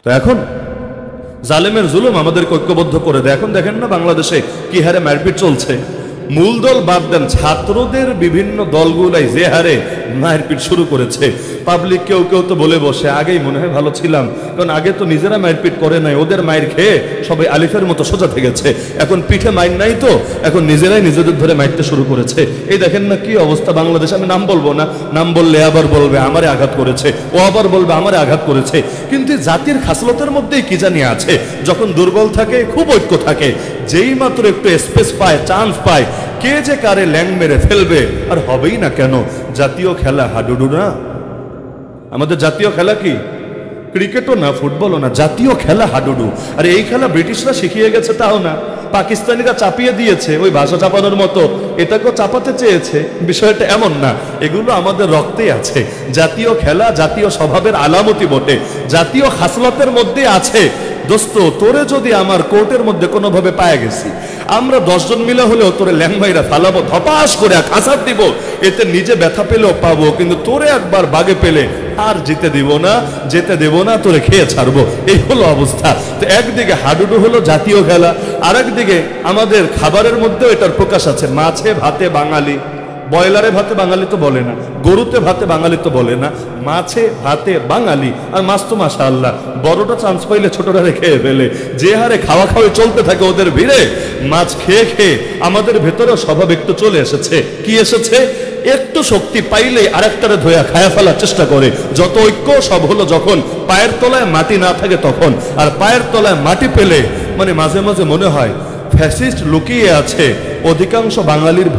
তো এখন জালেমের জুলুম আমাদেরকে ঐক্যবদ্ধ করে দেয়। এখন দেখেন না বাংলাদেশে কি হারে মারপিট চলছে। মূল দল বাদ দেন, ছাত্রদের বিভিন্ন দলগুলাই যে হারে মারপিট শুরু করেছে। পাবলিক কেউ কেউ তো বলে বসে, আগেই মনে হয় ভালো ছিলাম, কারণ আগে তো নিজেরা মারপিট করে নাই, ওদের মায়ের খেয়ে সবাই আলিফের মতো সোজা থেকেছে। এখন পিঠে মাইর নাই তো, এখন নিজেরাই নিজেদের ধরে মারতে শুরু করেছে। এই দেখেন না কি অবস্থা বাংলাদেশ। আমি নাম বলবো না, নাম বললে আবার বলবে আমারে আঘাত করেছে, ও আবার বলবে আমারে আঘাত করেছে। কিন্তু জাতির খাসলতের মধ্যেই কি জানি আছে, যখন দুর্বল থাকে খুব ঐক্য থাকে, যেই মাত্র একটু স্পেস পায়, চান্স পায়, কে যে কারে ল্যাং মেরে ফেলবে। আর হবেই না কেন? জাতীয় খেলা হাডুডু না? আমাদের জাতীয় খেলা কি? ক্রিকেটও না, ফুটবলও না, জাতীয় খেলা হাডুডু। আর এই খেলা ব্রিটিশরা শিখিয়ে গেছে তাও না, পাকিস্তানিরা চাপিয়ে দিয়েছে ওই ভাষা চাপানোর মতো, এটাকেও চাপাতে চেয়েছে। বিষয়টা এমন না, এগুলো আমাদের রক্তেই আছে। জাতীয় খেলা জাতীয় স্বভাবের আলামতি বটে, জাতীয় খাসলতের মধ্যে আছে। দোস্ত, তোরে যদি আমার কোর্টের মধ্যে কোনোভাবে পায়ে গেছি, আমরা 10 জন মিলে হলেও তোরে ল্যাংমাইরা ফালাবো, ধপাস করে খাসার দিব, এতে নিজে ব্যথা পেলেও পাবো, কিন্তু তোরে একবার বাগে পেলে আর যেতে দিব না, যেতে দেব না, তোরে খেয়ে ছাড়বো। এই হলো অবস্থা। তো একদিকে হাডুডু হলো জাতীয় খেলা, আর একদিকে আমাদের খাবারের মধ্যেও এটার প্রকাশ আছে। মাছে ভাতে বাঙালি, বয়লারে ভাতে বাঙালি তো বলে না, গরুতে ভাতে বাঙালি তো বলে না, মাছে ভাতে বাঙালি। আর মাছ তো মাশাআল্লাহ বড়টা চান্স পাইলে ছোটরা খেয়ে ফেলে। যে হারে খাওয়া খাওয়াই চলতে থাকে ওদের ভিড়ে, মাছ খেয়ে খেয়ে আমাদের ভেতরেও স্বভাব একটু চলে এসেছে। কি এসেছে? একটু শক্তি পাইলে আরেকটারে ধোয়া খায়া ফেলার চেষ্টা করে। যত ঐক্য সব হলো যখন পায়ের তলায় মাটি না থাকে তখন। আর পায়ের তলায় মাটি পেলে মানে মাঝে মাঝে মনে হয় ফ্যাসিস্ট লুকিয়ে আছে অধিকাংশ বাঙালির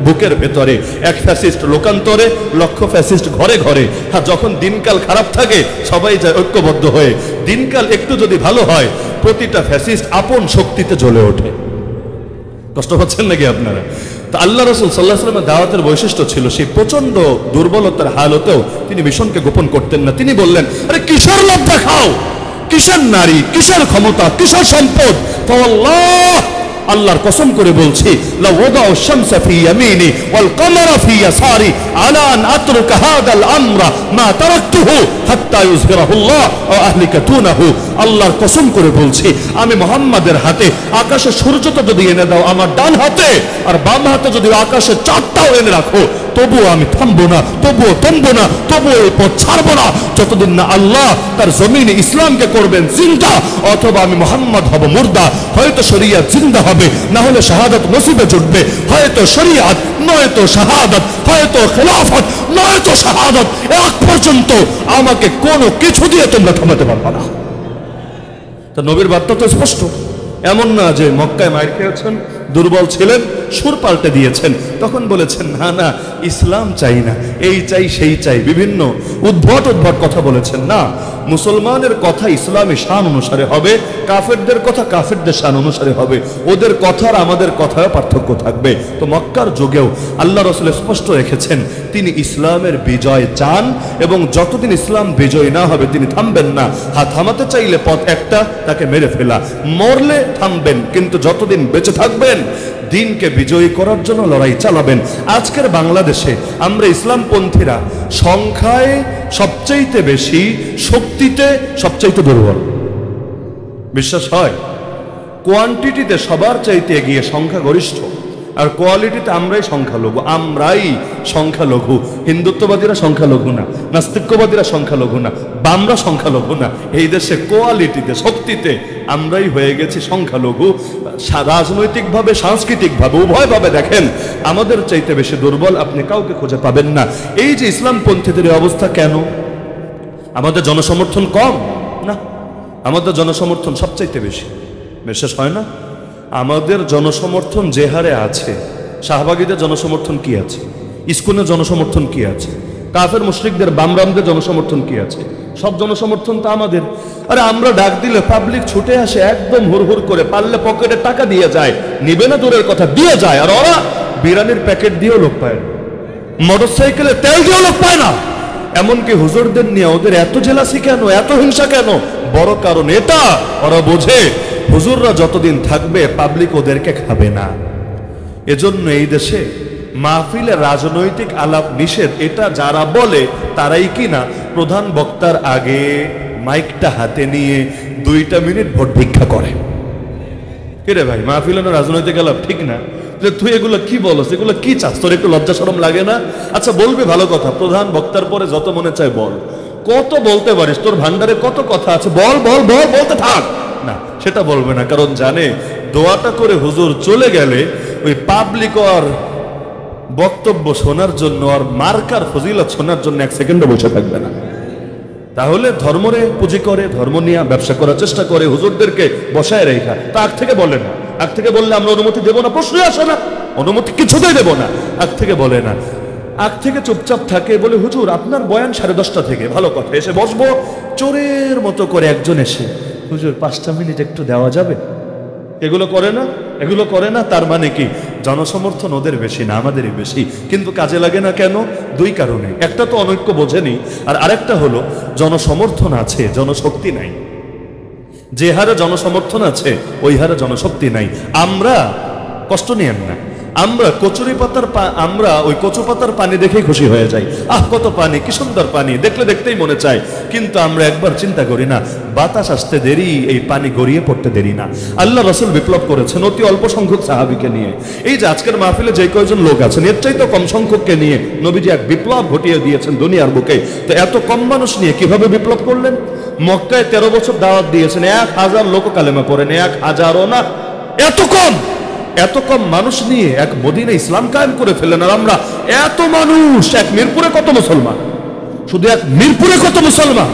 বুকের ভেতরে। এক ফ্যাসিস্ট লোকান্তরে, লক্ষ ফ্যাসিস্ট ঘরে ঘরে। হ্যাঁ, যখন দিনকাল খারাপ থাকে সবাই যায় ঐক্যবদ্ধ হয়ে, দিনকাল একটু যদি ভালো হয় প্রতিটা ফ্যাসিস্ট আপন শক্তিতে জ্বলে ওঠে। কষ্ট পাচ্ছেন নাকি আপনারা? তো আল্লাহ রাসূল সাল্লাল্লাহু আলাইহি ওয়াসাল্লামের দাওয়াতের বৈশিষ্ট্য ছিল সেই প্রচন্ড দুর্বলতার হালতেও তিনি মিশনকে গোপন করতেন না। তিনি বললেন, আরে কিসের লোভ দেখাও, কিসের নারী, কিসের ক্ষমতা, কিসের সম্পদ? তো আল্লাহর কসম করে বলছি, লা ওয়াদাউ শামসা ফি ইয়ামিনি ওয়াল কমারা ফি ইয়াসারি আলা আন আতরুকা হাদাল আমরা মা তারাকতুহু হাত্তা ইউযহিরাহুল্লাহ ওয়া আহলিকা দুনাহু। আল্লাহর কসম করে বলছি, আমি মুহাম্মাদের হাতে আকাশে সূর্যটা যদি এনে দাও আমার ডান হাতে, আর বাম হাতে যদি আকাশে চাঁদটাও এনে রাখো, তবুও আমি থামবো না, তবুও থামবো না, তবুও এই পথ ছাড়বো না, যতদিন না আল্লাহ তার জমিনে ইসলামকে করবেন জিন্দা, অথবা আমি মুহাম্মদ হব মুর্দা। হয়তো শরিয়ত জিন্দা হবে, না হলে শাহাদাত নসিবে জুটবে। হয়তো শরিয়ত নয়তো শাহাদাত, হয়তো খেলাফত নয়তো শাহাদাত। এক পর্যন্ত আমাকে কোনো কিছু দিয়ে তোমরা থামাতে পারবে না। তা নবীর বার্তা তো স্পষ্ট। এমন না যে মক্কায় মার খেয়েছেন, দুর্বল ছিলেন, সুর পাল্টে দিয়েছেন, তখন বলেছেন না না ইসলাম চাই না, এই চাই সেই চাই, বিভিন্ন উদ্ভট কথা বলেছেন। না, মুসলমানের কথা ইসলামী শান অনুসারে হবে, কাফেরদের কথা কাফেরদের শান অনুসারে হবে। ওদের কথার আমাদের কথায় পার্থক্য থাকবে। তো মক্কার যুগেও আল্লাহ রাসূল স্পষ্ট রেখেছেন তিনি ইসলামের বিজয় চান, এবং যতদিন ইসলাম বিজয় না হবে তিনি থামবেন না। হ্যাঁ, থামাতে চাইলে পথ একটা, তাকে মেরে ফেলা। মরলে থামবেন, কিন্তু যতদিন বেঁচে থাকবেন দিনকে বিজয়ী করার জন্য লড়াই চালাবেন। আজকের বাংলাদেশে আমরা ইসলামপন্থীরা সংখ্যায় সবচাইতে বেশি, শক্তিতে সবচাইতে দুর্বল। বিশ্বাস হয়? কোয়ান্টিটিতে সবার চাইতে এগিয়ে সংখ্যাগরিষ্ঠ, আর কোয়ালিটিতে আমরাই সংখ্যালঘু। আমরাই সংখ্যালঘু। হিন্দুত্ববাদীরা সংখ্যালঘু না, নাস্তিক্যবাদীরা সংখ্যালঘু না, বামরা সংখ্যালঘু না। এই দেশে কোয়ালিটিতে, শক্তিতে আমরাই হয়ে গেছি সংখ্যালঘু। রাজনৈতিকভাবে, সাংস্কৃতিকভাবে, উভয়ভাবে দেখেন আমাদের চাইতে বেশি দুর্বল আপনি কাউকে খুঁজে পাবেন না। এই যে ইসলামপন্থীদের অবস্থা কেন? আমাদের জনসমর্থন কম না, আমাদের জনসমর্থন সবচাইতে বেশি। বিশ্বাস হয় না? আমাদের জনসমর্থন যে হারে আছে, শাহবাগীদের জনসমর্থন কি আছে, ইস্কনের জনসমর্থন কি আছে, কাফের মুশরিকদের বামরামদের জনসমর্থন কি আছে, সব জনসমর্থন তো আমাদের। আরে আমরা ডাক দিলে পাবলিক ছুটে আসে একদম হুড়হুড় করে, পারলে পকেটে টাকা দিয়ে যায়, নিবে না দূরের কথা, দিয়ে যায়। আর ওরা বিরিয়ানির প্যাকেট দিয়েও লোক পায় না, মোটরসাইকেলে তেল দিয়েও লোক পায় না। এমনকি হুজুরদের নিয়ে ওদের এত জেলাসি কেন, এত হিংসা কেন? বড় কারণ এটা, ওরা বোঝে হুজুররা যতদিন থাকবে পাবলিক ওদেরকে খাবে না। এজন্য এই দেশে মাহফিলে রাজনৈতিক আলাপ নিষেধ, এটা যারা বলে তারাই কিনা প্রধান বক্তার আগে মাইকটা হাতে নিয়ে 2টা মিনিট ভোট ভিক্ষা করে। কিরে ভাই, মাহফিল না রাজনৈতিক আলাপ, ঠিক না? তুই এগুলো কি বলস, এগুলো কি চাস? তোর একটু লজ্জা শরম লাগে না? আচ্ছা বলবি, ভালো কথা, প্রধান বক্তার পরে যত মনে চায় বল, কত বলতে পারিস, তোর ভান্ডারে কত কথা আছে, বল বল বল, বলতে থাক। না, সেটা বলবে না, কারণ জানে দোয়াটা করে হুজুর চলে গেলে ওই পাবলিক আর বক্তব্য শোনার জন্য আর মার্কার ফজিলত শোনার জন্য 1 সেকেন্ডও বসে থাকবে না। তাহলে ধর্মরে পুঁজি করে, ধর্ম নিয়ে ব্যবসা করার চেষ্টা করে, হুজুরদেরকে বসায় রেখা। তা আগ থেকে বলে না, আগ থেকে বললে আমরা অনুমতি দেবো না, প্রশ্নই আসে না, অনুমতি কিছুতেই দেবো না। আগ থেকে বলে না, আগ থেকে চুপচাপ থাকে, বলে হুজুর আপনার বয়ান 10:30 থেকে, ভালো কথা, এসে বসবো। চোরের মতো করে একজন এসে, হুজুর 5টা মিনিট একটু দেওয়া যাবে? এগুলো করে না, এগুলো করে না। তার মানে কি, জনসমর্থন ওদের বেশি না, আমাদেরই বেশি, কিন্তু কাজে লাগে না কেন? 2 কারণে। একটা তো অনৈক্য বোঝেনি, আর আরেকটা হলো জনসমর্থন আছে, জনশক্তি নাই। যে হারে জনসমর্থন আছে ওই হারে জনশক্তি নাই। আমরা কষ্ট নিয়েন না, আমরা আমরা ওই কচু পাতার পানি দেখেই খুশি হয়ে যাই। আহ কত পানি, কি সুন্দর পানি, দেখলে দেখতেই মনে চায়। কিন্তু আমরা একবার চিন্তা করি না, বাতাস আসতে দেরি, এই পানি গড়িয়ে পড়তে দেরি না। আল্লাহ রাসূল বিপ্লব করেছেন অতি অল্প সংখ্যক সাহাবীকে নিয়ে। এই যে আজকের মাহফিলে যে কয়জন লোক আছেন, এর চাইতে কম সংখ্যককে নিয়ে নবীজি এক বিপ্লব ঘটিয়ে দিয়েছেন দুনিয়ার বুকে। তো এত কম মানুষ নিয়ে কিভাবে বিপ্লব করলেন? মক্কায় 13 বছর দাওয়াত দিয়েছেন, 1000 লোক কালেমা পড়েন, 1000ও না, এত কম মানুষ নিয়ে এক মদিনা ইসলাম কায়েম করে ফেললেন। আর আমরা এত মানুষ, এক মিরপুরে কত মুসলমান, শুধু এক মিরপুরে কত মুসলমান,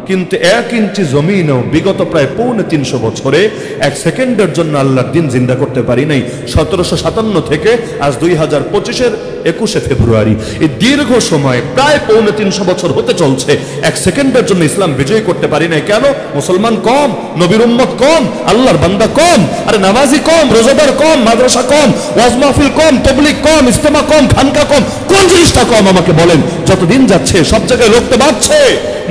কিন্তু 1 ইঞ্চি জমিনও বিগত প্রায় 350 বছরে 1 সেকেন্ডের জন্য আল্লাহর দিন জিন্দা করতে পারি নাই। 1757 থেকে আজ 2025-এর 21শে ফেব্রুয়ারি, এই দীর্ঘ সময় প্রায় 350 বছর হতে চলছে, 1 সেকেন্ডের জন্য ইসলাম বিজয় করতে পারি নাই। কেন? মুসলমান কম, নবীর উম্মত কম, আল্লাহর বান্দা কম, আরে নামাজি কম, রোজাদার কম, মাদ্রাসা কম, ওয়াজ মাহফিল কম, তাবলীগ কম, ইজতেমা কম, খানকা কম। কোন জিনিসটা কম আমাকে বলেন? যতদিন যাচ্ছে সব জায়গায় লোক তো বাড়ছে,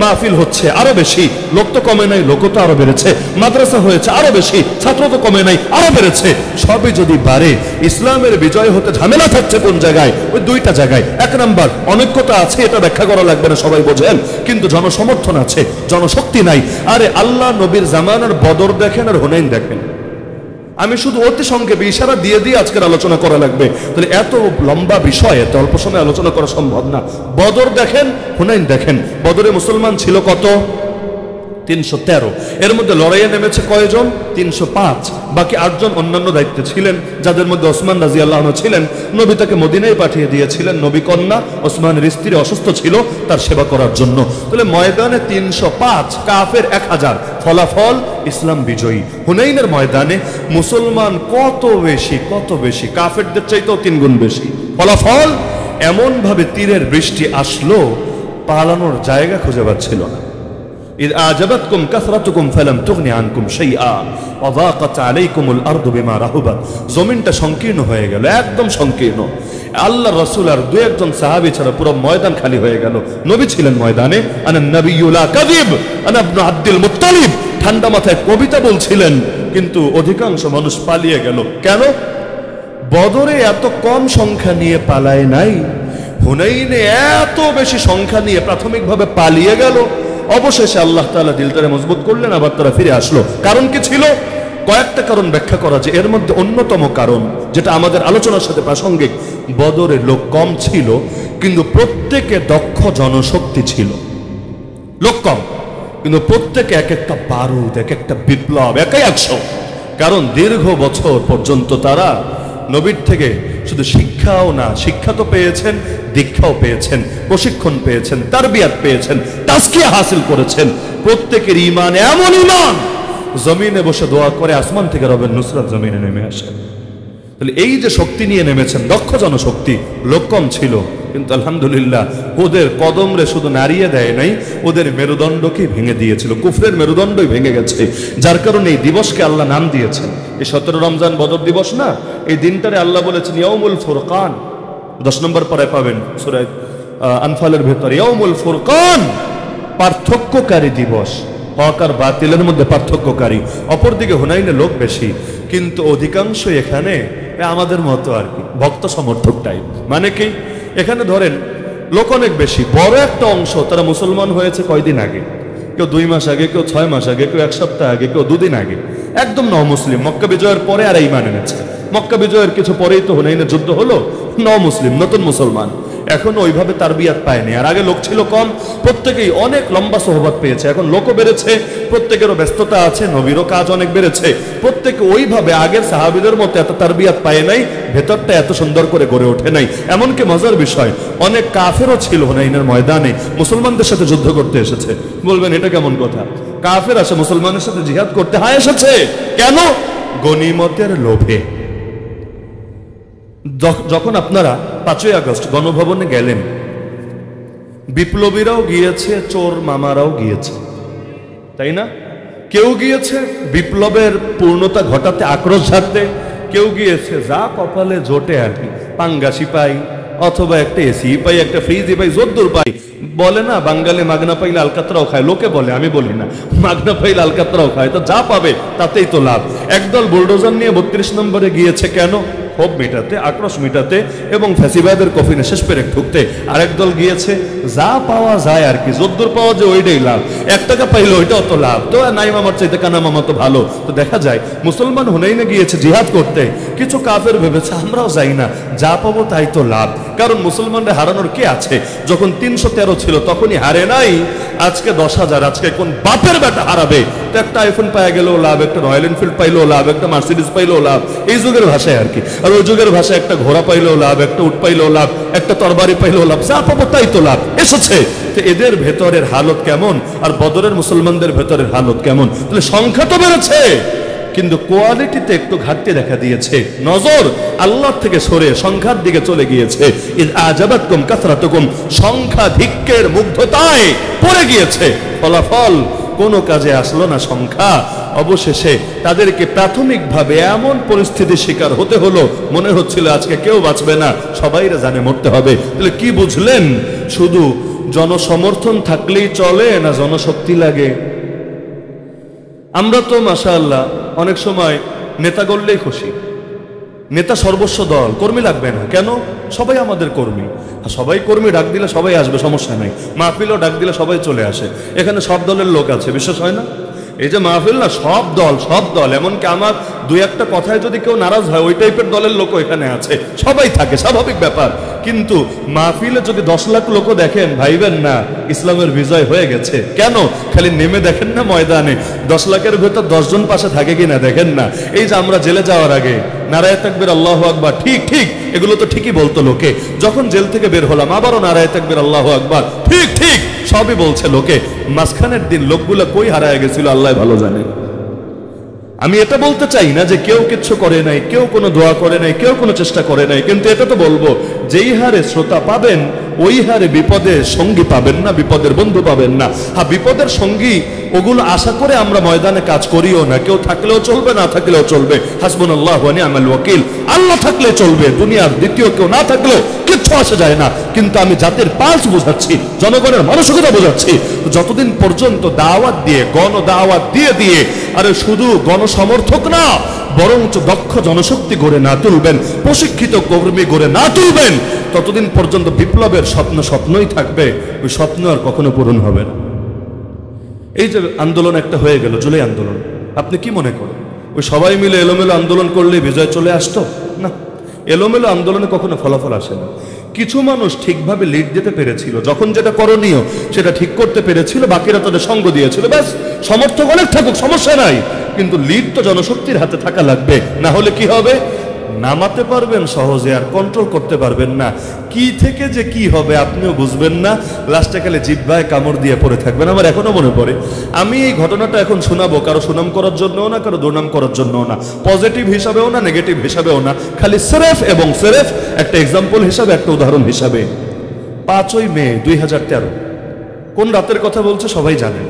মাহফিল হচ্ছে আরো বেশি, লোক তো কমে নাই, লোক তো আরো বেড়েছে, মাদ্রাসা হয়েছে আরো বেশি, ছাত্র তো কমে নাই, আরো বেড়েছে। সবই যদি বাড়ে, ইসলামের বিজয় হতে ঝামেলা থাকছে কোন জায়গায়? ওই 2টা জায়গায়। 1 নাম্বার, অনৈক্যতা আছে, এটা ব্যাখ্যা করা লাগবে না, সবাই বোঝেন, কিন্তু জনসমর্থন আছে, জনশক্তি নাই। আরে আল্লাহ নবীর জামানার বদর দেখেন আর হুনাইন দেখেন। আমি শুধু অতি সংক্ষেপে ইশারা দিয়ে দিয়ে আজকের আলোচনা করা লাগবে, তাহলে এত লম্বা বিষয় এত অল্প সময় আলোচনা করা সম্ভব না। বদর দেখেন, হুনাইন দেখেন। বদরে মুসলমান ছিল কত? 313। এর মধ্যে লড়াইয়ে নেমেছে কয়জন? 305। বাকি 8 জন অন্যান্য দায়িত্বে ছিলেন, যাদের মধ্যে ওসমান রাদিয়াল্লাহু আনহু ছিলেন। নবী তাকে মদিনায় পাঠিয়ে দিয়েছিলেন, নবী কন্যা ওসমানের স্ত্রী অসুস্থ ছিল, তার সেবা করার জন্য। তাহলে ময়দানে 305, কাফের 1000, ফলাফল ইসলাম বিজয়ী। হুনাইনের ময়দানে মুসলমান কত বেশি, কাফেরদের চাইতেও 3 গুণ বেশি। ফলাফল এমন ভাবে তীরের বৃষ্টি আসলো, পালানোর জায়গা খুঁজে পাচ্ছিল না। إذ أعجبتكم كثرتكم فلم تغن عنكم شيئا وضاقت عليكم الأرض بما رحبت। জমিনটা সংকীর্ণ হয়ে গেল, একদম সংকীর্ণ। আল্লাহ রাসূল আর 2-1 জন সাহাবী ছাড়া পুরো ময়দান খালি হয়ে গেল। নবী ছিলেন ময়দানে, আনা নবিয়্যু লা কাযিব আনা ইবনু আব্দুল মুত্তালিব, ঠান্ডা মাথায় কবিতা বলছিলেন, কিন্তু অধিকাংশ মানুষ পালিয়ে গেল। কেন? বদরে এত কম সংখ্যা নিয়ে পালায় নাই, হুনাইনে এত বেশি সংখ্যা নিয়ে প্রাথমিকভাবে পালিয়ে গেল। অবশেষে আল্লাহ তাআলা দিলটারে মজবুত করলেন, আবার তারা ফিরে আসলো। কারণ কি ছিল? কয়েকটা কারণ ব্যাখ্যা করা যায়। এর মধ্যে অন্যতম কারণ, যেটা আমাদের আলোচনার সাথে প্রাসঙ্গিক, বদরে লোক কম ছিল, কিন্তু প্রত্যেকে দক্ষ জনশক্তি ছিল। লোক কম, কিন্তু প্রত্যেকে এক একটা বারুদ, এক একটা বিপ্লব, একাই 100। কারণ দীর্ঘ বছর পর্যন্ত তারা নবীর থেকে শুধু শিক্ষাও না, শিক্ষা তো পেয়েছেন, দীক্ষাও পেয়েছেন, প্রশিক্ষণ পেয়েছেন, তারবিয়াত পেয়েছেন, তাজকিয়া হাসিল করেছেন। প্রত্যেকের ঈমান এমন ঈমান, জমিনে বসে দোয়া করে আসমান থেকে রবের নুসরাত জমিনে নেমে আসে। তাহলে এই যে শক্তি নিয়ে নেমেছেন, দক্ষ জনশক্তি, লোক কম ছিল, কিন্তু আলহামদুলিল্লাহ ওদের কদমরে শুধু নাড়িয়ে দেয় নাই, ওদের মেরুদণ্ডকে ভেঙে দিয়েছিল। কুফরের মেরুদণ্ডই ভেঙে গেছে, যার কারণে এই দিবসকে আল্লাহ নাম দিয়েছেন। এই 17 রমজান বদর দিবস না, এই দিনটারে আল্লাহ বলেছেন ইয়াউমুল ফুরকান। 10 নম্বর পারায় পাবেন সূরা আনফালের ভেতর, ইয়াউমুল ফুরকান, পার্থক্যকারী দিবস, হক আর বাতিলের মধ্যে পার্থক্যকারী। অপরদিকে হুনাইনে লোক বেশি, কিন্তু অধিকাংশ এখানে আমাদের মতো আর কি, ভক্ত সমর্থক টাইপ। মানে কি, এখানে ধরেন লোক অনেক বেশি, বড় একটা অংশ তারা মুসলমান হয়েছে কয়দিন আগে, কেউ 2 মাস আগে, কেউ 6 মাস আগে, কেউ 1 সপ্তাহ আগে, কেউ 2 দিন আগে, একদম মুসলিম। মক্কা বিজয়ের পরে আর ঈমান এনেছে। মক্কা বিজয়ের কিছু পরেই তো হুনাইনের যুদ্ধ হলো। মুসলিম, নতুন মুসলমান, এখনো ওইভাবে তারবিয়াত পায়নি। আর আগে লোক ছিল কম, প্রত্যেকেই অনেক লম্বা সোহবত পেয়েছে। এখন লোকও বেড়েছে, প্রত্যেকেরও ব্যস্ততা আছে, নবীরও কাজ অনেক বেড়েছে। প্রত্যেকে ওইভাবে আগের সাহাবীদের মতো এত তারবিয়াত পায় নাই, ভেতরটা এত সুন্দর করে গড়ে ওঠে নাই। এমনকি মজার বিষয়, অনেক কাফেরও ছিল হুনাইনের ময়দানে, মুসলমানদের সাথে যুদ্ধ করতে এসেছে। বলবেন এটা কেমন কথা? কাফের আসে মুসলমানের সাথে জিহাদ করতে? হ্যাঁ এসেছে। কেন? গনিমতের লোভে। যখন আপনারা 5ই আগস্ট গণভবনে গেলেন, বিপ্লবীরাও গিয়েছে, চোর মামারাও গিয়েছে, তাই না? কেউ গিয়েছে বিপ্লবের পূর্ণতা ঘটাতে, আক্রোশ ঝাড়তে, কেউ গিয়েছে যা কপালে জোটে আর কি, পাঙ্গাসি পাই, অথবা একটা এসি পাই, একটা ফ্রিজ পাই, যদ্দূর পাই। বলে না বাঙালি মাগনা পাইলে আলকাতরাও খায়, লোকে বলে, আমি বলি না, মাগনা পাইলে আলকাতরাও খায়। তো যা পাবে তাতেই তো লাভ। একদল বুলডোজার নিয়ে 32 নম্বরে গিয়েছে, কেন? ক্ষোভ মেটাতে, আক্রোশ মেটাতে এবং ফ্যাসিবাদের কফিনে শেষ পেরেক ঠুকতে। আরেক দল গিয়েছে যা পাওয়া যায় আর কি, যদ্দূর পাওয়া যায় ওইটাই লাভ। 1 টাকা পাইলে ওইটাও তো লাভ, তো নাই মামার চাইতে কানা মামা তো ভালো। তো দেখা যায় মুসলমান হুনাইনে গিয়েছে জিহাদ করতে, কিছু কাফের ভেবেছে আমরাও যাই না, যা পাবো তাই তো লাভ। কারণ মুসলমানরা হারানোর কে আছে? যখন 313 ছিল তখনই হারে নাই, আজকে 10,000, আজকে কোন বাপের বেটা হারাবে? তো একটা আইফোন পাওয়া গেলেও লাভ, একটা রয়্যাল এনফিল্ড পাইলেও লাভ, একটা মার্সিডিজ পাইলেও লাভ, এই যুগের ভাষায় আর কি। আর ওই যুগের ভাষায় একটা ঘোড়া পাইলেও লাভ, একটা উট পাইলেও লাভ, একটা তরবারি পাইলেও লাভ, যা পাবো তাই তো লাভ এসেছে। তো এদের ভেতরের হালত কেমন আর বদরের মুসলমানদের ভেতরের হালত কেমন? তাহলে সংখ্যা তো বেড়েছে, কিন্তু কোয়ালিটিতে একটু ঘাটতি দেখা দিয়েছে। নজর আল্লাহ থেকে সরে সংখ্যার দিকে চলে গিয়েছে। ইয আজাবাতকুম কাসরাতুকুম, সংখ্যাধিক্যের মুগ্ধতায় পড়ে গিয়েছে। ফলাফল কোনো কাজে আসলো না সংখ্যা। অবশেষে তাদেরকে প্রাথমিকভাবে এমন পরিস্থিতির শিকার হতে হলো, মনে হচ্ছিল আজকে কেউ বাঁচবে না, সবাইরা জানে মরতে হবে। তাহলে কি বুঝলেন? শুধু জনসমর্থন থাকলেই চলে না জনশক্তি লাগে? আমরা তো মাশাআল্লাহ অনেক সময় নেতা গড়লেই খুশি, নেতা সর্বস্ব দল, কর্মী লাগবে না। কেন? সবাই আমাদের কর্মী। আর সবাই কর্মী, ডাক দিলে সবাই আসবে, সমস্যা নাই। মাহফিলও ডাক দিলে সবাই চলে আসে, এখানে সব দলের লোক আছে, বিশ্বাস হয় না? এই যে মাহফিল না, সব দল, এমনকি আমার 2-1টা কথায় যদি কেউ নারাজ হয়, ওই টাইপের দলের লোকও এখানে আছে, সবাই থাকে, স্বাভাবিক ব্যাপার। কিন্তু মাহফিলে যদি 10 লাখ লোকও দেখেন, ভাইবেন না ইসলামের বিজয় হয়ে গেছে। কেন? খালি নেমে দেখেন না ময়দানে 10 লাখের ভেতর 10 জন পাশে থাকে কিনা দেখেন না। এই যে আমরা জেলে যাওয়ার আগে নারায়ে তাকবীর আল্লাহু আকবার, ঠিক এগুলো তো ঠিকই বলতো লোকে। যখন জেল থেকে বের হলাম আবারও নারায়ে তাকবীর আল্লাহু আকবার, ঠিক সবই বলছে লোকে। মাঝখানের দিন লোকগুলো কই হারায় গেছিল আল্লাহ ভালো জানে। আমি এটা বলতে চাই না যে কেউ কিচ্ছু করে নাই, কেউ কোনো দোয়া করে নাই, কেউ কোনো চেষ্টা করে নাই, কিন্তু এটা তো বলবো যেই হারে শ্রোতা পাবেন ওই হারে বিপদের সঙ্গী পাবেন না, বিপদের বন্ধু পাবেন না। হ্যাঁ, বিপদের সঙ্গী ওগুলো আশা করে আমরা ময়দানে কাজ করিও না। কেউ থাকলেও চলবে, না থাকলেও চলবে, হাসবুনাল্লাহু ওয়া নি'মাল ওয়াকিল। আল্লাহ থাকলে চলবে, দুনিয়ার দ্বিতীয় কেউ না থাকলেও কিচ্ছু আসে যায় না। কিন্তু আমি জাতির পালস বোঝাচ্ছি, জনগণের মানসিকতা বোঝাচ্ছি, যতদিন পর্যন্ত দাওয়াত দিয়ে, গণ দাওয়াত দিয়ে আরে শুধু গণসমর্থক না, বরঞ্চ দক্ষ জনশক্তি গড়ে না তুলবেন, প্রশিক্ষিত কর্মী গড়ে না তুলবেন, ততদিন পর্যন্ত বিপ্লবের স্বপ্নই থাকবে, ওই স্বপ্ন আর কখনো পূরণ হবে না। এই যে আন্দোলন একটা হয়ে গেল, জুলাই আন্দোলন, আপনি কি মনে করেন ওই সবাই মিলে এলোমেলো আন্দোলন করলে বিজয় চলে আসতো? না, এলোমেলো আন্দোলনে কখনো ফলাফল আসে না। কিছু মানুষ ঠিকভাবে লিড দিতে পেরেছিল, যখন যেটা করণীয় সেটা ঠিক করতে পেরেছিল, বাকিরা তাদের সঙ্গ দিয়েছিল, ব্যাস। সমর্থক অনেক থাকুক, সমস্যা নাই, কিন্তু লিড তো জনশক্তির হাতে থাকা লাগবে। না হলে কি হবে? নামাতে পারবেন সহজে, আর কন্ট্রোল করতে পারবেন না। কি থেকে যে কি হবে আপনিও বুঝবেন না, লাস্টে খালি জিহ্বায় কামড় দিয়ে পড়ে থাকবেন। আমার এখনো মনে পড়ে, আমি এই ঘটনাটা এখন শোনাবো, কারো সুনাম করার জন্যও না, কারো দুর্নাম করার জন্যও না, পজিটিভ হিসাবেও না, নেগেটিভ হিসাবেও না, খালি সেরেফ এবং সেরেফ একটা এক্সাম্পল হিসাবে, একটা উদাহরণ হিসাবে। 5ই মে 2013, কোন রাতের কথা বলছে সবাই জানেন।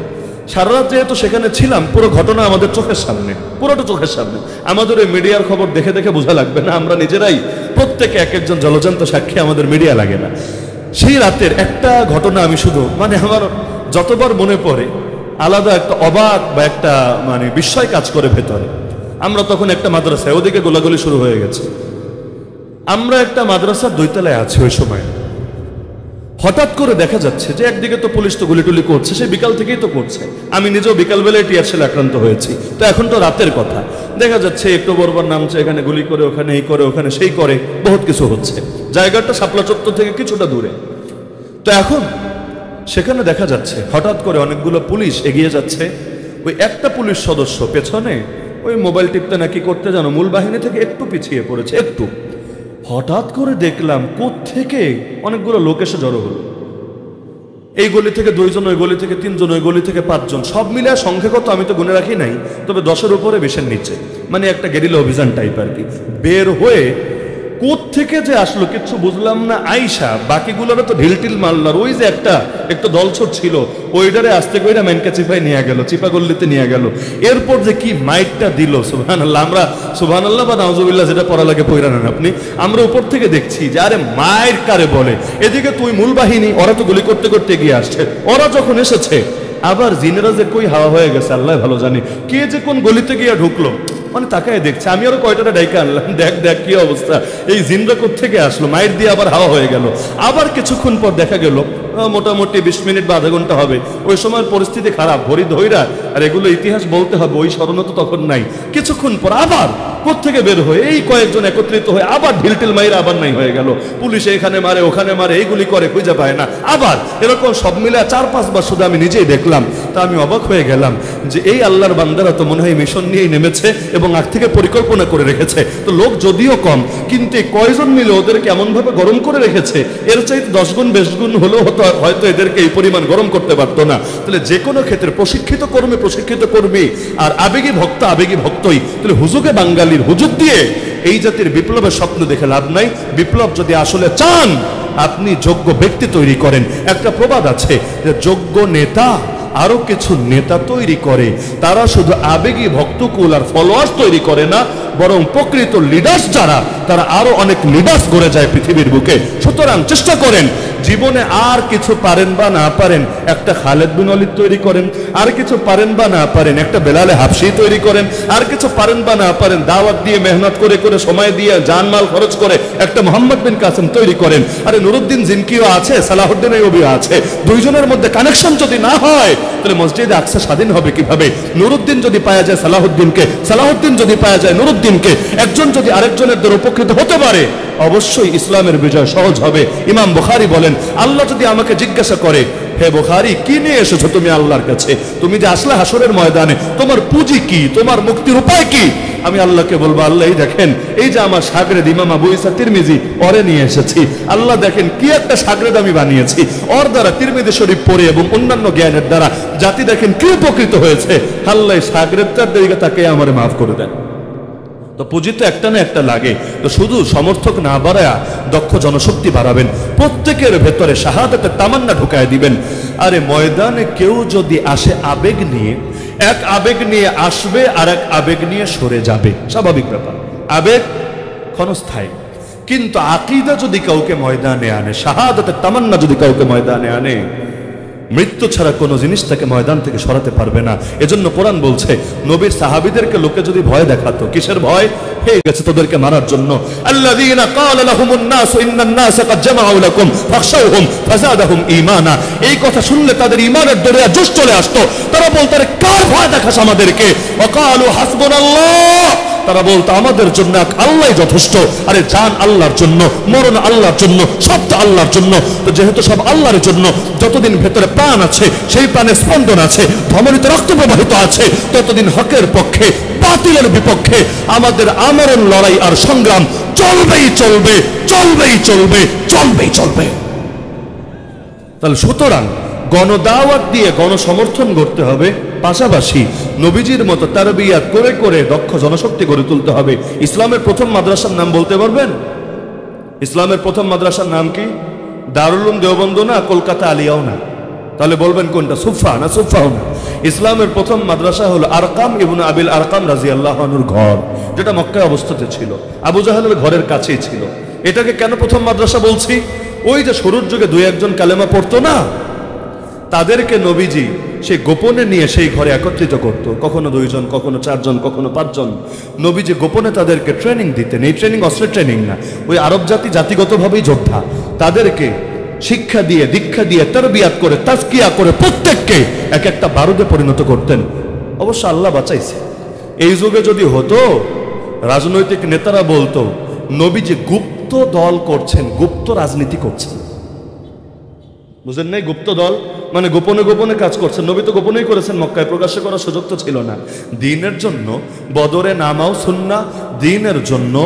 সারা রাত যেহেতু সেখানে ছিলাম, পুরো ঘটনা আমাদের চোখের সামনে, পুরোটা চোখের সামনে। আমাদের ওই মিডিয়ার খবর দেখে বোঝা লাগবে না, আমরা নিজেরাই প্রত্যেকে এক একজন জলজান্ত সাক্ষী, আমাদের মিডিয়া লাগে না। সেই রাতের একটা ঘটনা আমি শুধু আমার যতবার মনে পড়ে আলাদা একটা অবাক বা একটা বিস্ময় কাজ করে ভেতরে। আমরা তখন একটা মাদ্রাসায়, ওদিকে গোলাগুলি শুরু হয়ে গেছে। আমরা একটা মাদ্রাসার 2 তলায় আছি ওই সময়। হঠাৎ করে দেখা যাচ্ছে যে একদিকে তো পুলিশ তো গুলিটুলি করছে, সে বিকাল থেকেই তো করছে। আমি নিজেও বিকালবেলায় টিয়ার শেলে আক্রান্ত হয়েছি, তো এখন তো রাতের কথা। দেখা যাচ্ছে একটু বরবার নামছে, এখানে গুলি করে, ওখানে এই করে, ওখানে সেই করে, বহুত কিছু হচ্ছে। জায়গাটা শাপলা চত্বর থেকে কিছুটা দূরে। তো এখন সেখানে দেখা যাচ্ছে হঠাৎ করে অনেকগুলো পুলিশ এগিয়ে যাচ্ছে। ওই একটা পুলিশ সদস্য পেছনে ওই মোবাইল টিপতে নাকি করতে জানো মূল বাহিনী থেকে একটু পিছিয়ে পড়েছে, একটু। হঠাৎ করে দেখলাম কোত্থেকে অনেকগুলো লোক এসে জড়ো হলো। এই গলি থেকে 2 জন, ওই গলি থেকে 3 জন, ওই গলি থেকে 5 জন, সব মিলে সংখ্যা কত আমি তো গুনে রাখি নাই, তবে 10-এর উপরে 20-এর নিচে, মানে একটা গেরিলা অভিযান টাইপ আর কি। বের হয়ে কোত্থেকে যে আসলো কিচ্ছু বুঝলাম না। আইসা বাকিগুলোরও তো ঢিলটিল মারলার, ওই যে একটা দলছট ছিল ওইটারে আস্তে কইরা মেনকা চিপায় নিয়ে গেল, চিপাগল্লিতে নিয়ে গেল। এরপর যে কি মাইটটা দিল, সুবহানাল্লাহ। আমরা সুবহানাল্লাহ বা নাউজুবিল্লাহ যেটা পড়া লাগে পড়া নেন আপনি, আমরা উপর থেকে দেখছি যে আরে মায়ের কারে বলে। এদিকে তুই মূল বাহিনী, ওরা তো গুলি করতে করতে এগিয়ে আসছে। ওরা যখন এসেছে আবার জিনেরা যে কই হাওয়া হয়ে গেছে আল্লাহ ভালো জানে, কে যে কোন গলিতে গিয়ে ঢুকলো, মানে তাকায় দেখছে। আমি আরো কয়টা ডাইকা আনলাম, দেখ দেখ কি অবস্থা, এই জিনরা কোত্থেকে আসলো, মায়ের দিয়ে আবার হাওয়া হয়ে গেল। আবার কিছুক্ষণ পর দেখা গেল মোটামুটি 20 মিনিট বা আধা ঘন্টা হবে, ওই সময়ের পরিস্থিতি খারাপ, ভরি ধইরা, আর এগুলো ইতিহাস বলতে হবে, ওই স্মরণ তো তখন নাই। কিছুক্ষণ পর আবার কোত্থেকে বের হয়ে এই কয়েকজন একত্রিত হয়ে আবার ঢিলটিল মাইরা আবার নাই হয়ে গেল। পুলিশ এখানে মারে, ওখানে মারে, এইগুলি করে, খুঁজে পায় না। আবার এরকম সব মিলে 4-5 বার শুধু আমি নিজেই দেখলাম। তা আমি অবাক হয়ে গেলাম যে এই আল্লাহর বান্দারা তো মনে হয় মিশন নিয়েই নেমেছে এবং আগ থেকে পরিকল্পনা করে রেখেছে। তো লোক যদিও কম, কিন্তু কয়জন মিলে ওদেরকে এমনভাবে গরম করে রেখেছে, এর চাইতে 10 গুণ 20 গুণ হলেও হয়তো এদেরকে এই পরিমাণ গরম করতে পারতো না। তাহলে যে কোনো ক্ষেত্রে প্রশিক্ষিত কর্মী আর আবেগী ভক্ত আবেগী ভক্তই। তাহলে হুজুগে বাঙালির হুজুগ দিয়ে এই জাতির বিপ্লবের স্বপ্ন দেখে লাভ নাই। বিপ্লব যদি আসলে চান, আপনি যোগ্য ব্যক্তি তৈরি করেন। একটা প্রবাদ আছে যে যোগ্য নেতা আরো কিছু নেতা তৈরি করে, তারা শুধু আবেগী ভক্তকুল আর ফলোয়ার্স তৈরি করে না, বরং প্রকৃত লিডার্স যারা, তারা আরো অনেক লিডার্স গড়ে যায় পৃথিবীর বুকে। সুতরাং চেষ্টা করেন জীবনে আর কিছু পারেন বা না পারেন, একটা খালেদ বিন ওয়ালিদ তৈরি করেন। আর কিছু পারেন বা না পারেন, একটা বেলালে হাবশি তৈরি করেন। আর কিছু পারেন বা না পারেন, দাওয়াত দিয়ে মেহনত করে করে সময় দিয়ে জানমাল খরচ করে একটা মোহাম্মদ বিন কাসেম তৈরি করেন। আরে নুরুদ্দিন জিনকিও আছে, সালাহুদ্দিন আইয়ুবিও আছে। দুইজনের মধ্যে কানেকশন যদি না হয়, তাহলে মসজিদে আকসা স্বাধীন হবে কিভাবে? নুরুদ্দিন যদি পাওয়া যায় সালাহুদ্দিনকে, সালাহুদ্দিন যদি পাওয়া যায় নুরুদ্দিনকে, একজন যদি আরেকজনের দ্বারা উপকৃত হতে পারে, অবশ্যই ইসলামের বিজয় সহজ হবে। ইমাম বুখারী বলেন, আল্লাহ যদি আমাকে জিজ্ঞাসা করে, হে বুখারী, কি নিয়ে এসেছো তুমি আল্লাহর কাছে? তুমি যে আসলে হাসরের ময়দানে, তোমার পুঁজি কি, তোমার মুক্তির উপায় কি? আমি আল্লাহকে বলবো, আল্লাহ দেখেন এই যে আমার শাগরেদ ইমাম আবু ঈসা তিরমিজি, ওরে নিয়ে এসেছি। আল্লাহ দেখেন কি একটা শাগরেদ আমি বানিয়েছি, ওর দ্বারা তিরমিজি শরীফ পড়ে এবং অন্যান্য জ্ঞানের দ্বারা জাতি দেখেন কি উপকৃত হয়েছে। আল্লাহ শাগরেদটার দিকে তাকে আমারে মাফ করে দেন। তো পুঁজি তো একটা না একটা লাগে। তো শুধু সমর্থক না বাড়ায়া দক্ষ জনশক্তি বাড়াবেন, প্রত্যেকের ভেতরে শাহাদাতের তামান্না ঢুকায় দিবেন। আরে ময়দানে কেউ যদি আসে আবেগ নিয়ে, এক আবেগ নিয়ে আসবে আর এক আবেগ নিয়ে সরে যাবে, স্বাভাবিক ব্যাপার। আবেগ ক্ষণস্থায়ী, কিন্তু আকীদা যদি কাউকে ময়দানে আনে, শাহাদাতের তামান্না যদি কাউকে ময়দানে আনে, মৃত্যু ছাড়া কোনো জিনিস তাকে ময়দান থেকে সরাতে পারবে না। এজন্য কোরআন বলছে, নবীর সাহাবীদেরকে লোকে যদি ভয় দেখাতো, কিসের ভয়? হয়ে গেছে তোদেরকে মারার জন্য। আল্লাযীনা ক্বালা লাহুমুন নাস ইন্নান নাসা ক্বাদ জামাউ লাকুম ফাখশাউহুম ফাযাদাহুম ঈমানা। এই কথা শুনলে তাদের ঈমানের দরিয়া জোশ চলে আসতো। তারা বলতো, আরে কার ভয় দেখাস আমাদেরকে? ওয়া ক্বালু হাসবুনাল্লাহ, তারা বলতো আমাদের জন্য আল্লাহই যথেষ্ট। আরে জান আল্লাহর জন্য, মরণ আল্লাহর জন্য, সব তো আল্লাহর জন্য। তো যেহেতু সব আল্লাহর জন্য, যতদিন ভেতরে প্রাণ আছে, সেই প্রাণে স্পন্দন আছে, ধমনীত রক্ত প্রবাহিত আছে, ততদিন হকের পক্ষে বাতিলের বিপক্ষে আমাদের আমরণ লড়াই আর সংগ্রাম চলবেই চলবে, চলবেই চলবে, চলবেই চলবে। তাহলে সুতরাং গণদাওয়াত দিয়ে গণসমর্থন করতে হবে, পাশাপাশি নবীজির মতো তারবিয়াত করে করে দক্ষ জনশক্তি গড়ে তুলতে হবে। ইসলামের প্রথম মাদ্রাসার নাম বলতে পারবেন? ইসলামের প্রথম মাদ্রাসার নাম কি? দারুল উলুম দেওবন্দ না, কলকাতা আলিয়াও না। তাহলে বলবেন কোনটা? সুফা না সুফাও না। ইসলামের প্রথম মাদ্রাসা হলো আরকাম ইবনে আবিল আরকাম রাদিয়াল্লাহু আনহুর ঘর, যেটা মক্কায় অবস্থিত ছিল, আবু জাহেলের ঘরের কাছেই ছিল। এটাকে কেন প্রথম মাদ্রাসা বলছি? ওই যে শুরুর যুগে 2-1 কালেমা পড়তো না, তাদেরকে নবীজি সে গোপনে নিয়ে সেই ঘরে একত্রিত করত, কখনো 2 জন, কখনো 4 জন, কখনো 5 জন। নবীজি গোপনে তাদেরকে ট্রেনিং দিতেন। এই ট্রেনিং অস্ত্রের ট্রেনিং না, ওই আরব জাতি জাতিগতভাবেই যোদ্ধা, তাদেরকে শিক্ষা দিয়ে, দীক্ষা দিয়ে, তারবিয়াত করে, তাজকিয়া করে প্রত্যেককে এক একটা বারুদে পরিণত করতেন। অবশ্য আল্লাহ বাঁচাইছে। এই যুগে যদি হতো, রাজনৈতিক নেতারা বলতো নবীজি গুপ্ত দল করছেন, গুপ্ত রাজনীতি করছেন। বুঝেন নাই? গুপ্ত দল মানে গোপনে গোপনে কাজ করছেন। নবী তো গোপনেই করেছেন, মক্কায় প্রকাশ্যে করার সুযোগ তো ছিল না। দ্বীনের জন্য বদরে নামাও সুন্নাহ, দ্বীনের জন্য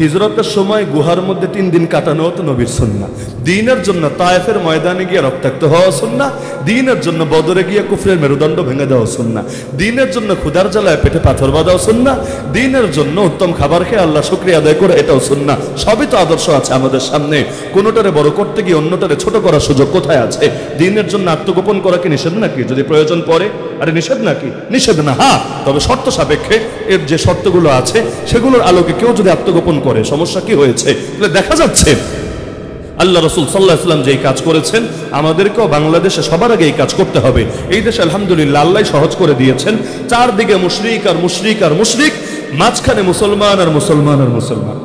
হিজরতের সময় গুহার মধ্যে 3 দিন কাটানো হতো নবীর সুন্নাহ, দ্বীনের জন্য তায়েফের ময়দানে গিয়ে রক্তাক্ত হওয়া সুন্নাহ, দ্বীনের জন্য বদরে গিয়ে কুফরের মেরুদণ্ড ভেঙে দেওয়া সুন্নাহ, দ্বীনের জন্য ক্ষুধার জ্বালায় পেটে পাথর বাঁধাও সুন্নাহ, দ্বীনের জন্য উত্তম খাবার খেয়ে আল্লাহ শুকরিয়া আদায় করে এটাও সুন্নাহ। সবই তো আদর্শ আছে আমাদের সামনে। কোনোটারে বড় করতে গিয়ে অন্যটারে ছোট করার সুযোগ কোথায় আছে? দ্বীনের জন্য আত্মগোপন করা কি নিষেধ নাকি? যদি প্রয়োজন পড়ে, আরে নিষেধ নাকি? নিষেধ না, হ্যাঁ, তবে শর্ত সাপেক্ষে। এর যে শর্তগুলো আছে সেগুলোর আলোকে কেউ যদি আত্মগোপন করে, সমস্যা কি হয়েছে? দেখা যাচ্ছে আল্লাহ রাসূল সাল্লাল্লাহু আলাইহি ওয়াসাল্লাম যেই কাজ করেছেন, আমাদেরকেও বাংলাদেশে সবার আগে এই কাজ করতে হবে। এই দেশে আলহামদুলিল্লাহ আল্লাহ সহজ করে দিয়েছেন। চারদিকে মুশরিক আর মুশরিক আর মুশরিক, মাঝখানে মুসলমান আর মুসলমান আর মুসলমান।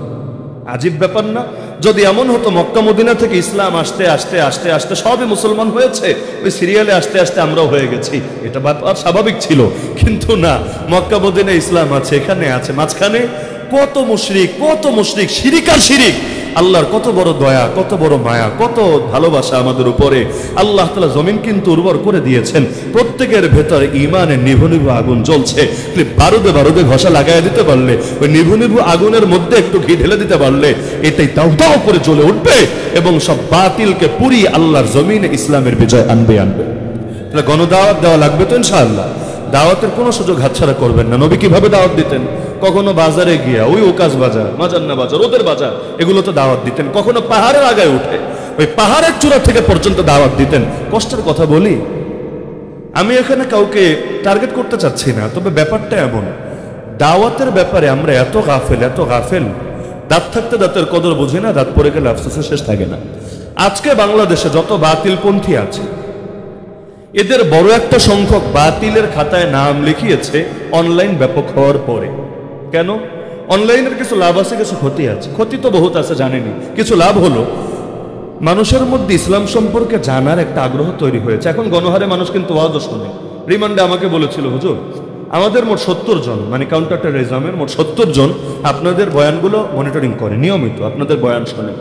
আজীব ব্যাপার না? যদি এমন হতো মক্কা মদিনা থেকে ইসলাম আসতে আসতে আসতে আসতে সবই মুসলমান হয়েছে, ওই সিরিয়ালে আসতে আসতে আমরাও হয়ে গেছি, এটা ব্যাপার স্বাভাবিক ছিল। কিন্তু না, মক্কা মদিনা ইসলাম আছে, এখানে আছে, মাঝখানে কত মুশরিক, শিরিক আর শিরিক। আল্লাহর কত বড় দয়া, কত বড় মায়া, কত ভালোবাসা আমাদের উপরে। আল্লাহ তাআলা জমিন কিন্তু উর্বর করে দিয়েছেন, প্রত্যেকের ভেতরে ঈমানের নিভু নিভু আগুন জ্বলছে। বারুদে বারুদে ঘষা লাগাই দিতে পারলে, ওই নিভু নিভু আগুনের মধ্যে একটু ঘি ঢেলে দিতে পারলে, এটাই দাও দাও করে জ্বলে উঠবে এবং সব বাতিলকে পুরিয়ে আল্লাহর জমিনে ইসলামের বিজয় আনবে। তাহলে গণদাওয়াত দেওয়া লাগবে তো ইনশাআল্লাহ। দাওয়াতের কোনো সুযোগ হাতছাড়া করবেন না। নবী কিভাবে দাওয়াত দিতেন? কখনো বাজারে গিয়া, ওই ওকাজ বাজার, মাজান্না বাজার, ওদের বাজার, এগুলোতে দাওয়াত দিতেন। কখনো পাহাড়ের আগায় উঠে ওই পাহাড়ের চূড়া থেকে পর্যন্ত দাওয়াত দিতেন। কষ্টের কথা বলি, আমি এখানে কাউকে টার্গেট করতে চাচ্ছি না, তবে ব্যাপারটা এমন, দাওয়াতের ব্যাপারে আমরা এত গাফেল, দাঁত থাকতে দাঁতের কদর বুঝি না, দাঁত পড়ে গেলে আফসোসের শেষ থাকে না। আজকে বাংলাদেশে যত বাতিলপন্থী আছে, এদের বড় একটা সংখ্যক বাতিলের খাতায় নাম লিখিয়েছে অনলাইন ব্যাপক হওয়ার পরে। কেন? অনলাইনের কিছু লাভ আছে, কিছু ক্ষতি আছে। ক্ষতি তো বহুত আছে, জানেনি। কিছু লাভ হলো, মানুষের মধ্যে ইসলাম সম্পর্কে জানার একটা আগ্রহ তৈরি হয়েছে। এখন গণহারে মানুষ কিন্তু ওয়াজও শোনে। রিমান্ডে আমাকে বলেছিল, হুজুর আমাদের মোট 70 জন, মানে কাউন্টার টেররিজমের মোট 70 জন আপনাদের বয়ানগুলো মনিটরিং করে, নিয়মিত আপনাদের বয়ান শোনে।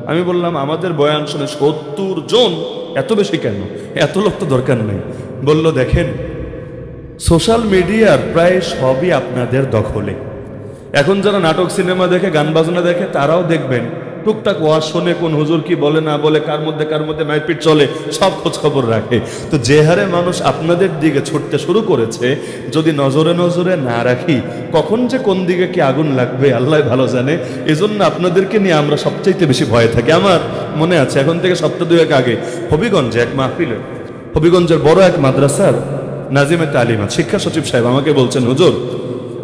আমি বললাম, আমাদের বয়ান শুনে 70 জন, এত বেশি কেন? এত লোক তো দরকার নেই। বলল, দেখেন সোশ্যাল মিডিয়ার প্রায় সবই আপনাদের দখলে। এখন যারা নাটক সিনেমা দেখে, গান বাজনা দেখে, তারাও দেখবেন টুকটাক ওয়াজ শোনে, কোন হুজুর কি বলে না বলে, কার মধ্যে মারপিট চলে, সব খোঁজ খবর রাখে। তো যে হারে মানুষ আপনাদের দিকে ছুটতে শুরু করেছে, যদি নজরে নজরে না রাখি, কখন যে কোন দিকে কি আগুন লাগবে আল্লাহ ভালো জানে। এজন্য আপনাদেরকে নিয়ে আমরা সবচাইতে বেশি ভয়ে থাকি। আমার মনে আছে, এখন থেকে সপ্তাহ 2 আগে হবিগঞ্জে এক মাহফিলে, হবিগঞ্জের বড় এক মাদ্রাসার নাজিমে তালিমাত শিক্ষা সচিব সাহেব আমাকে বলছেন, হুজুর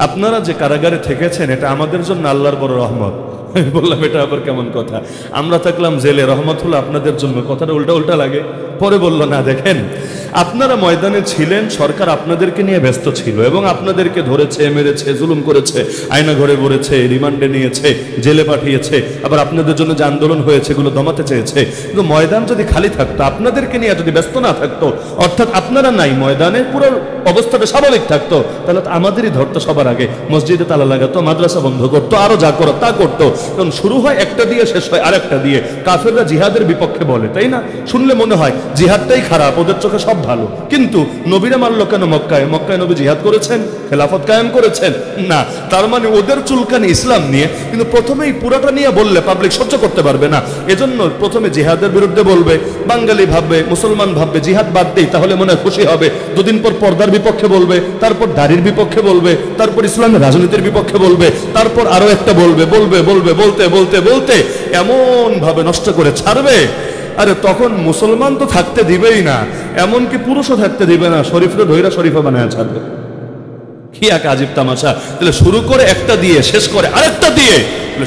আপনারা যে কারাগারে থেকেছেন, এটা আমাদের জন্য আল্লাহর বড় রহমত। আমি বললাম, এটা আবার কেমন কথা? আমরা থাকলাম জেলে, রহমত হলো আপনাদের জন্য। কথাটা উল্টা লাগে। পরে বলল, না দেখেন, আপনারা ময়দানে ছিলেন, সরকার আপনাদেরকে নিয়ে ব্যস্ত ছিল এবং আপনাদেরকে ধরেছে, মেরেছে, জুলুম করেছে, আয়না ঘরে ভরেছে, রিমান্ডে নিয়েছে, জেলে পাঠিয়েছে, আবার আপনাদের জন্য যে আন্দোলন হয়েছে এগুলো দমাতে চেয়েছে। কিন্তু ময়দান যদি খালি থাকতো, আপনাদেরকে নিয়ে যদি ব্যস্ত না থাকতো, অর্থাৎ আপনারা নাই ময়দানে, পুরো অবস্থাটা স্বাভাবিক থাকতো, তাহলে তো আমাদেরই ধরতো সবার আগে, মসজিদে তালা লাগাতো, মাদ্রাসা বন্ধ করতো, আরো যা করো তা করতো। কারণ শুরু হয় একটা দিয়ে, শেষ হয় আরেকটা দিয়ে। কাফেররা জিহাদের বিপক্ষে বলে, তাই না? শুনলে মনে হয় জিহাদটাই খারাপ, ওদের চোখে সব ভালো। কিন্তু নবীরা মারল কেন মক্কায়? মক্কায় নবী জিহাদ করেছেন, খেলাফত কায়েম করেছেন না। তার মানে ওদের চুলকানি ইসলাম নিয়ে, কিন্তু প্রথমেই পুরাটা নিয়ে বললে পাবলিক সহ্য করতে পারবে না। এজন্য প্রথমে জিহাদের বিরুদ্ধে বলবে, বাঙালি ভাববে, মুসলমান ভাববে জিহাদ বাদ দেই, তাহলে মনে হয় খুশি হবে। দুদিন পর পর্দার বিপক্ষে বলবে, তারপর দাড়ির বিপক্ষে বলবে, তারপর ইসলামের রাজনীতির বিপক্ষে বলবে, তারপর আরো একটা বলবে, বলতে এমন ভাবে নষ্ট করে ছাড়বে, আরে তখন মুসলমান তো থাকতে দিবেই না, এমনকি পুরুষও থাকতে দিবে না, শরীফরে ধৈরা শরীফা বানায় ছাড়বে। কি এক আজীব তামাশা! তাহলে শুরু করে একটা দিয়ে, শেষ করে আরেকটা দিয়ে।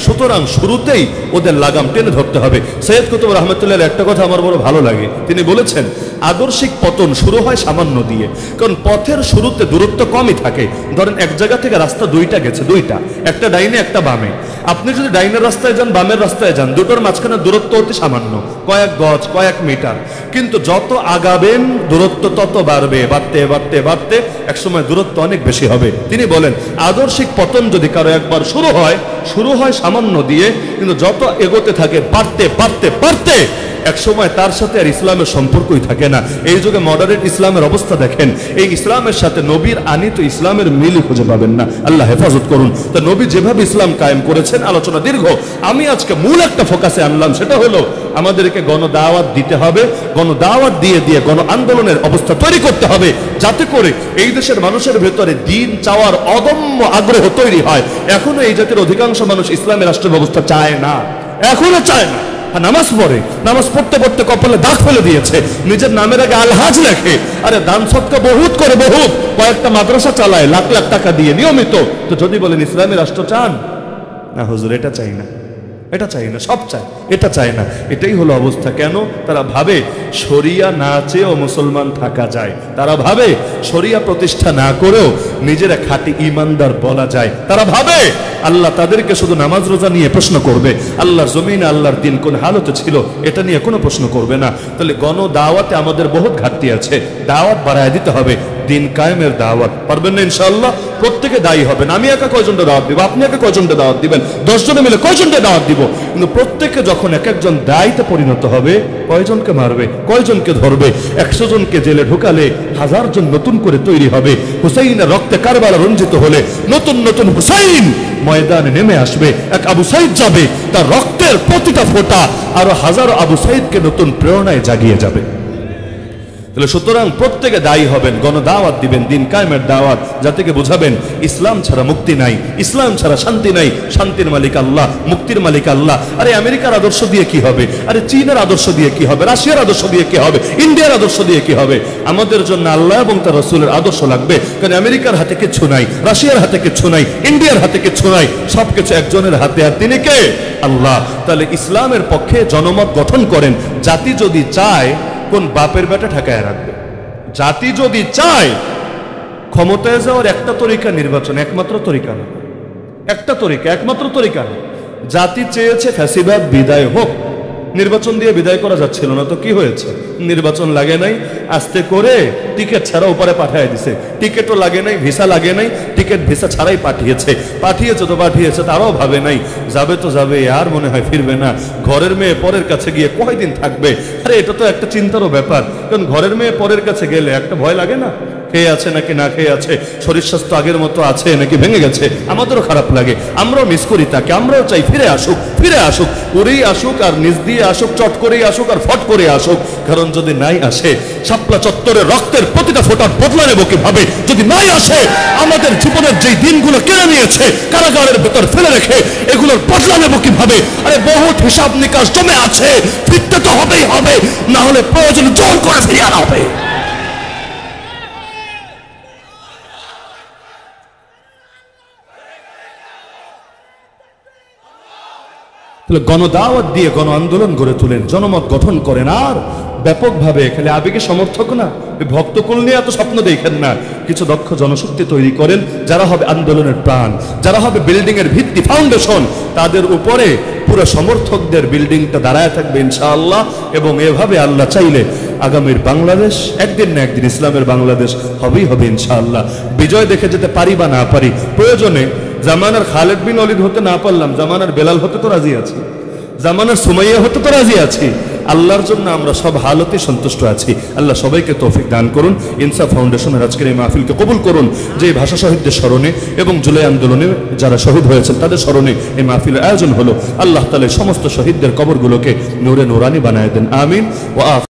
সুতরাং শুরুতেই ওদের লাগাম টেনে ধরতে হবে। সৈয়দ কুতুব রহমতুল্লাহ একটা কথা আমার বড় ভালো লাগে, তিনি বলেছেন, আদর্শিক পতন শুরু হয় সামান্য দিয়ে। কারণ পথের শুরুতে দূরত্ব কমই থাকে। ধরেন এক জায়গা থেকে রাস্তা 2টা গেছে, 2টা, একটা ডাইনে একটা বামে। আপনি যদি ডাইনের রাস্তায় যান বামের রাস্তায় যান, দুটোর মাঝখানে দূরত্ব অতি সামান্য, কয়েক গজ কয়েক মিটার, কিন্তু যত আগাবেন দূরত্ব তত বাড়বে, বাড়তে বাড়তে বাড়তে একসময় দূরত্ব অনেক বেশি হবে। তিনি বলেন আদর্শিক পতন যদি কারো একবার শুরু হয় সামান্য দিয়ে, কিন্তু যত এগোতে থাকে বাড়তে বাড়তে বাড়তে একসময় তার সাথে আর ইসলামের সম্পর্কই থাকে না। এই যুগে মডারেট ইসলামের অবস্থা দেখেন, এই ইসলামের সাথে নবীর আনিত ইসলামের মিলই খুঁজে পাবেন না। আল্লাহ হেফাজত করুন। তো নবী যেভাবে ইসলাম কায়েম করেছেন, আলোচনা দীর্ঘ, আমি আজকে মূল একটা ফোকাসে আনলাম, সেটা হলো আমাদেরকে গণদাওয়াত দিতে হবে। গণদাওয়াত দিয়ে দিয়ে গণ আন্দোলনের অবস্থা তৈরি করতে হবে, যাতে করে এই দেশের মানুষের ভেতরে দিন চাওয়ার অদম্য আগ্রহ তৈরি হয়। এখনো এই জাতির অধিকাংশ মানুষ ইসলামী রাষ্ট্র ব্যবস্থা চায় না, এখনো চায় না। নামাজ পড়ে, নামাজ পড়তে পড়তে কপালে দাগ ফেলে দিয়েছে, নিজের নামের আগে আলহাজ লেখে, আরে দান সদকা বহুত করে, বহুত কয়েকটা মাদ্রাসা চালায় লাখ লাখ টাকা দিয়ে নিয়মিত। তো যদি বলেন ইসলামী রাষ্ট্র চান না, হুজুর এটা চাই না, এটা চাই না, সব চাই, এটা চাই না। এটাই হলো অবস্থা। কেন? তারা ভাবে শরিয়া না চেয়েও মুসলমান থাকা যায়, তারা ভাবে শরিয়া প্রতিষ্ঠা না করেও নিজেরা খাঁটি ইমানদার বলা যায়, তারা ভাবে আল্লাহ তাদেরকে শুধু নামাজ রোজা নিয়ে প্রশ্ন করবে, আল্লাহর জমিনে আল্লাহর দিন কোন হালতে ছিল এটা নিয়ে কোনো প্রশ্ন করবে না। তাহলে গণ দাওয়াতে আমাদের বহুত ঘাটতি আছে, দাওয়াত বাড়ায় দিতে হবে, দিন কায়েমের দাওয়াত। পারবেন না ইনশাআল্লাহ? প্রত্যেকে দায়ী হবেন। আমি একা কয়জনটা দাওয়াত দিব, আপনি একা কয়জনটা দাওয়াত দিবেন, 10 জনে মিলে কয়জনটা দাওয়াত দিব, কিন্তু প্রত্যেকে যখন এক একজন দায়ীতে পরিণত হবে, কয়জনকে মারবে, কয়জনকে ধরবে, 100 জনকে জেলে ঢুকালে 1000 জন নতুন করে তৈরি হবে। হুসাইনের রক্তে কারবালা রঞ্জিত হলে নতুন নতুন হুসাইন ময়দানে নেমে আসবে। এক আবু সাইদ যাবে, তার রক্তের প্রতিটা ফোঁটা আরো হাজারো আবু সাইদকে নতুন প্রেরণায় জাগিয়ে যাবে। সুতরাং প্রত্যেকে দায়ী হবেন, গণদাওয়াত দিবেন, দিন কায়েমের দাওয়াত, যাতে বোঝাবেন ইসলাম ছাড়া মুক্তি নাই, ইসলাম ছাড়া শান্তি নাই, শান্তির মালিক আল্লাহ, মুক্তির মালিক আল্লাহ। আরে আমেরিকার আদর্শ দিয়ে কি হবে, আরে চীনের আদর্শ দিয়ে কি হবে, রাশিয়ার আদর্শ দিয়ে কি হবে, ইন্ডিয়ার আদর্শ দিয়ে কি হবে? আমাদের জন্য আল্লাহ এবং তার রাসূলের আদর্শ লাগবে। কারণ আমেরিকার হাতে কিচ্ছু নাই, রাশিয়ার হাতে কিচ্ছু নাই, ইন্ডিয়ার হাতে কিচ্ছু নাই, সবকিছু একজনের হাতে, আর তিনি কে? আল্লাহ। তাহলে ইসলামের পক্ষে জনমত গঠন করেন। জাতি যদি চায় কোন বাপের বেটা ঠেকায় রাখবে? জাতি যদি চায় ক্ষমতায় যাওয়ার একটা তরিকা নির্বাচন, একমাত্র তরিকা না, একটা তরিকা, একমাত্র তরিকা না। জাতি চেয়েছে ফ্যাসিবাদ বিদায় হোক, নির্বাচন দিয়ে বিদায় করা যাচ্ছিল না, তো কি হয়েছে? নির্বাচন লাগে নাই, আস্তে করে টিকিট ছাড়া উপরে পাঠিয়ে দিছে, টিকিটও লাগে নাই, ভিসা লাগে নাই, টিকিট ভিসা ছাড়াই পাঠিয়েছে তো পাঠিয়েছে, তারাও ভাবে নাই যাবে তো যাবে, আর মনে হয় ফিরবে না। ঘরের মেয়ে পরের কাছে গিয়ে কয়দিন থাকবে? আরে এটা তো একটা চিন্তারও ব্যাপার, কারণ ঘরের মেয়ে পরের কাছে গেলে একটা ভয় লাগে না, খেয়ে আছে নাকি না খেয়ে আছে, শরীর স্বাস্থ্য আগের মতো আছে নাকি ভেঙে গেছে, আমাদেরও খারাপ লাগে, আমরাও মিস করি তাকে, আমরাও চাই ফিরে আসুক, ফিরে আসুক, করেই আসুক, আর নিজ দিয়ে আসুক, চট করেই আসুক, আর ফট করে আসুক। কারণ যদি নাই আসে, শাপলা চত্বরের রক্তের প্রতিটা ফোঁটার বদলা নেব কিভাবে? যদি নাই আসে, আমাদের জীবনের যেই দিনগুলো কেড়ে নিয়েছে, কারাগারের ভেতর ফেলে রেখে, এগুলোর বদলা নেব কিভাবে? আরে বহুত হিসাব নিকাশ জমে আছে, ফিরতে তো হবেই হবে, না হলে প্রয়োজন জোর করে ফিরিয়ে আনা হবে। গণদাওয়াত দিয়ে গণ আন্দোলন গড়ে তুলেন, জনমত গঠন করেন, আর ব্যাপকভাবে, খালি আবেগে সমর্থক না, ভক্তকুল নিয়ে এত স্বপ্ন দেখেন না, কিছু দক্ষ জনশক্তি তৈরি করেন, যারা হবে আন্দোলনের প্রাণ, যারা হবে বিল্ডিং এর ভিত্তি, ফাউন্ডেশন, তাদের উপরে পুরো সমর্থকদের বিল্ডিংটা দাঁড়ায় থাকবে ইনশাআল্লাহ। এবং এভাবে আল্লাহ চাইলে আগামীর বাংলাদেশ একদিন না একদিন ইসলামের বাংলাদেশ হবেই হবে ইনশাআল্লাহ। বিজয় দেখে যেতে পারি বা না পারি, প্রয়োজনে জামানার খালেদ বিন ওয়ালিদ হতে না পারলাম, জামানার বেলাল হতে তো রাজি আছি, জামানার সুমাইয়া হতে তো রাজি আছি। আল্লাহর জন্য আমরা সব হালতে সন্তুষ্ট আছি। আল্লাহ সবাইকে তৌফিক দান করুন। ইনসাফ ফাউন্ডেশনের আজকের এই মাহফিলকে কবুল করুন, যে ভাষা শহীদদের স্মরণে এবং জুলাই আন্দোলনে যারা শহীদ হয়েছেন তাদের স্মরণে এই মাহফিলের আয়োজন হলো। আল্লাহ তাআলা সমস্ত শহীদদের কবরগুলোকে নূরে নূরানি বানায় দেন, আমিন। ওয়া